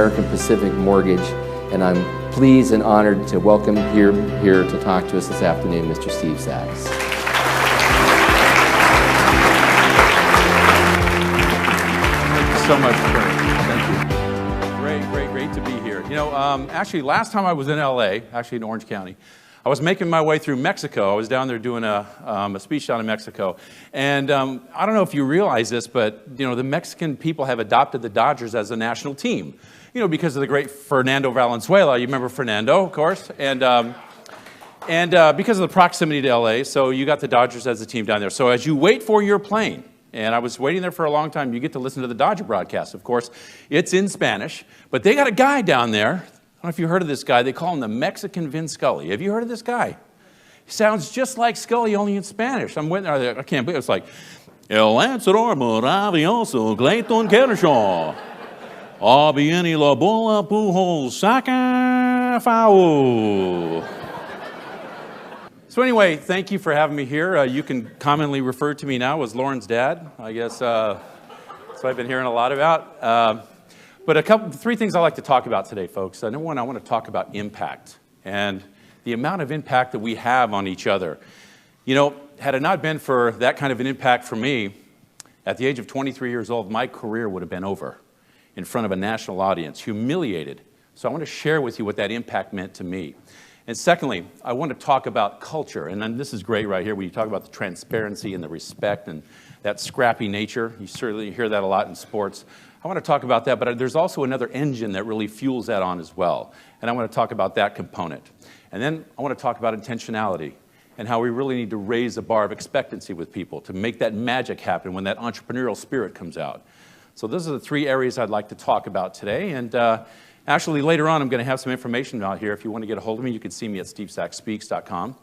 American Pacific Mortgage, and I'm pleased and honored to welcome here to talk to us this afternoon, Mr. Steve Sax. Thank you so much, Frank. Thank you. Great to be here. You know, actually, last time I was in LA, actually in Orange County, I was making my way through Mexico. I was down there doing a speech down in Mexico. And I don't know if you realize this, but you know, the Mexican people have adopted the Dodgers as a national team. You know, because of the great Fernando Valenzuela. You remember Fernando, of course. And because of the proximity to LA, so you got the Dodgers as a team down there. So as you wait for your plane, and I was waiting there for a long time, you get to listen to the Dodger broadcast. Of course, it's in Spanish, but they got a guy down there. I don't know if you heard of this guy. They call him the Mexican Vin Scully. Have you heard of this guy? He sounds just like Scully, only in Spanish. I can't believe it. It's like, El lanzador maravilloso, Clayton Kershaw. Viene la bola, Pujols, saca, foul. So anyway, thank you for having me here. You can commonly refer to me now as Lauren's dad. I guess that's what I've been hearing a lot about. But three things I'd like to talk about today, folks. Number one, I want to talk about impact and the amount of impact that we have on each other. You know, had it not been for that kind of an impact for me, at the age of 23 years old, my career would have been over in front of a national audience, humiliated. So I want to share with you what that impact meant to me. And secondly, I want to talk about culture. And then this is great right here, where you talk about the transparency and the respect and that scrappy nature. You certainly hear that a lot in sports. I want to talk about that, but there's also another engine that really fuels that on as well. And I want to talk about that component. And then I want to talk about intentionality and how we really need to raise the bar of expectancy with people to make that magic happen when that entrepreneurial spirit comes out. So those are the three areas I'd like to talk about today. And actually, later on, I'm going to have some information out here. If you want to get a hold of me, you can see me at stevesaxspeaks.com.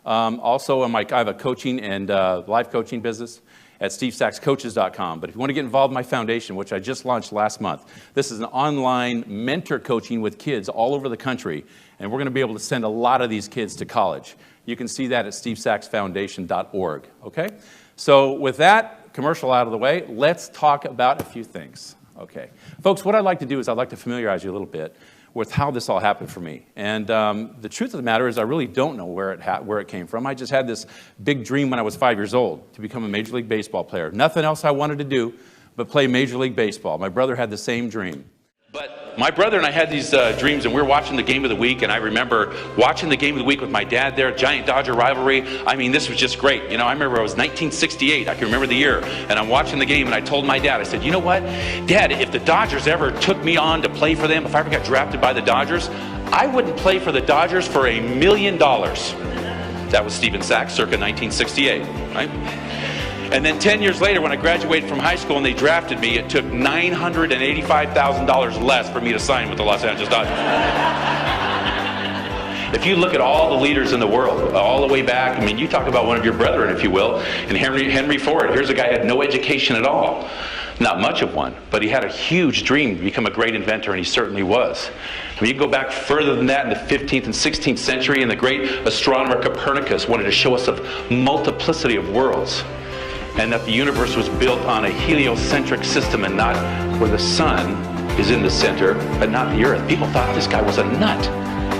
Also, I have a coaching and life coaching business at stevesaxcoaches.com. But if you want to get involved in my foundation, which I just launched last month, this is an online mentor coaching with kids all over the country. And we're going to be able to send a lot of these kids to college. You can see that at stevesaxfoundation.org. Okay? So with that commercial out of the way, let's talk about a few things. Okay. Folks, what I'd like to do is I'd like to familiarize you a little bit with how this all happened for me. And the truth of the matter is I really don't know where it came from. I just had this big dream when I was 5 years old to become a Major League Baseball player. Nothing else I wanted to do but play Major League Baseball. My brother had the same dream. But my brother and I had these dreams, and we were watching the game of the week, and I remember watching the game of the week with my dad there, giant Dodger rivalry. I mean, this was just great. You know, I remember it was 1968. I can remember the year, and I'm watching the game, and I told my dad, I said, you know what, Dad, if the Dodgers ever took me on to play for them, if I ever got drafted by the Dodgers, I wouldn't play for the Dodgers for $1 million. That was Steve Sax, circa 1968, right? And then 10 years later, when I graduated from high school and they drafted me, it took $985,000 less for me to sign with the Los Angeles Dodgers. If you look at all the leaders in the world, all the way back, I mean, you talk about one of your brethren, if you will, and Henry Ford. Here's a guy who had no education at all. Not much of one, but he had a huge dream to become a great inventor, and he certainly was. I mean, you can go back further than that in the 15th and 16th century, and the great astronomer Copernicus wanted to show us a multiplicity of worlds, and that the universe was built on a heliocentric system and not where the sun is in the center, but not the earth. People thought this guy was a nut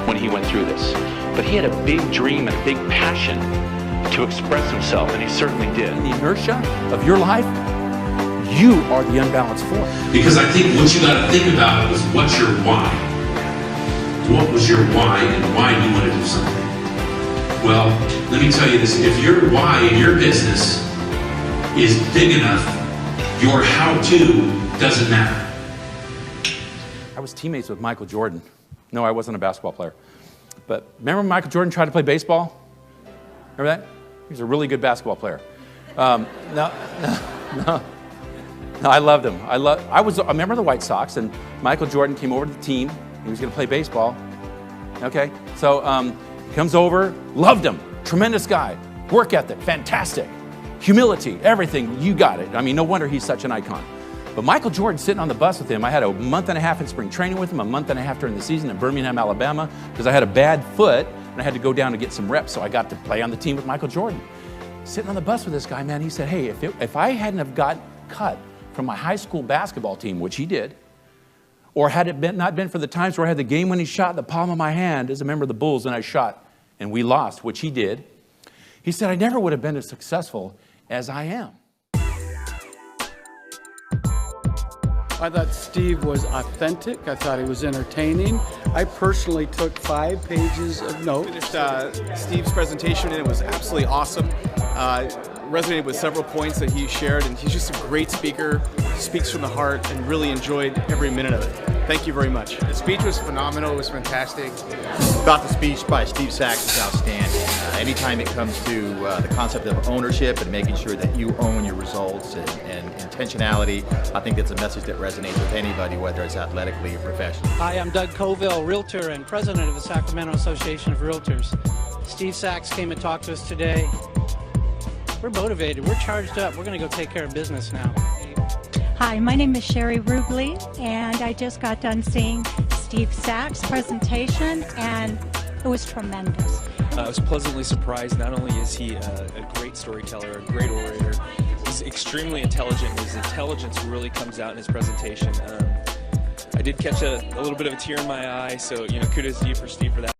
when he went through this. But he had a big dream and a big passion to express himself, and he certainly did. In the inertia of your life, you are the unbalanced force. Because I think what you got to think about is what's your why. What was your why and why do you want to do something? Well, let me tell you this. If your why in your business is big enough, your how-to doesn't matter. I was teammates with Michael Jordan. No, I wasn't a basketball player. But remember when Michael Jordan tried to play baseball? Remember that? He was a really good basketball player. No, I loved him. I was a member of the White Sox, and Michael Jordan came over to the team. He was going to play baseball. Okay, so he comes over, loved him, tremendous guy, work ethic, fantastic. Humility, everything, you got it. I mean, no wonder he's such an icon. But Michael Jordan sitting on the bus with him, I had a month and a half in spring training with him, a month and a half during the season in Birmingham, Alabama, because I had a bad foot and I had to go down to get some reps, so I got to play on the team with Michael Jordan. Sitting on the bus with this guy, man, he said, hey, if I hadn't have got cut from my high school basketball team, which he did, Or had it not been for the times where I had the game-winning shot in the palm of my hand as a member of the Bulls and I shot and we lost, which he did, he said, I never would have been as successful as I am. I thought Steve was authentic. I thought he was entertaining. I personally took 5 pages of notes. Finished Steve's presentation and it was absolutely awesome. Resonated with several points that he shared, and he's just a great speaker, speaks from the heart, and really enjoyed every minute of it. Thank you very much. The speech was phenomenal. It was fantastic. Thought the speech by Steve Sax is outstanding. Anytime it comes to the concept of ownership and making sure that you own your results and intentionality, I think it's a message that resonates with anybody, whether it's athletically or professionally. Hi, I'm Doug Coville, Realtor and President of the Sacramento Association of Realtors. Steve Sax came and talked to us today. We're motivated, we're charged up, we're going to go take care of business now. Hi, my name is Sherry Rubley, and I just got done seeing Steve Sax' presentation, and it was tremendous. I was pleasantly surprised. Not only is he a great storyteller, a great orator, he's extremely intelligent. His intelligence really comes out in his presentation. I did catch a little bit of a tear in my eye, so kudos to you, Steve, for that.